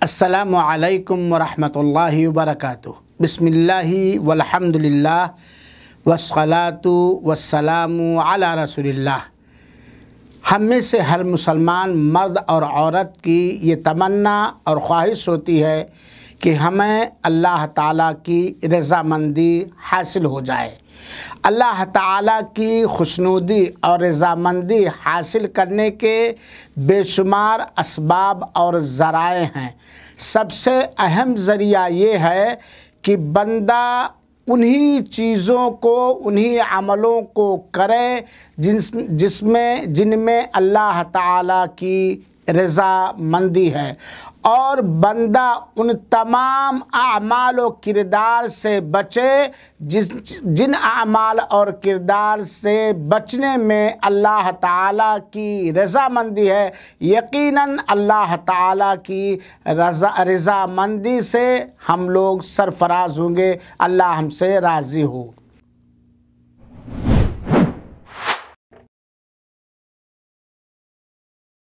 अस्सलामु अलैकुम वरहमतुल्लाहि वबरकातुहू। बिस्मिल्लाहि वल्हम्दुलिल्लाह वस्सलातु वस्सलामु अला रसूलिल्लाह। हम में से हर मुसलमान मर्द और औरत की ये तमन्ना और ख्वाहिश होती है कि हमें अल्लाह ताला की रज़ामंदी हासिल हो जाए। अल्लाह ताला की खुशनुदी और रज़ामंदी हासिल करने के बेशुमार असबाब और ज़राए हैं। सबसे अहम ज़रिया ये है कि बंदा उन्हीं चीज़ों को, उन्हीं अमलों को करे जिनमें अल्लाह ताला की रज़ामंदी है, और बंदा उन तमाम आमाल और किरदार से बचे जिन आमाल और किरदार से बचने में अल्लाह ताला की रज़ामंदी है। यकीनन अल्लाह ताला की रज़ामंदी से हम लोग सरफराज होंगे, अल्लाह हमसे राज़ी हो।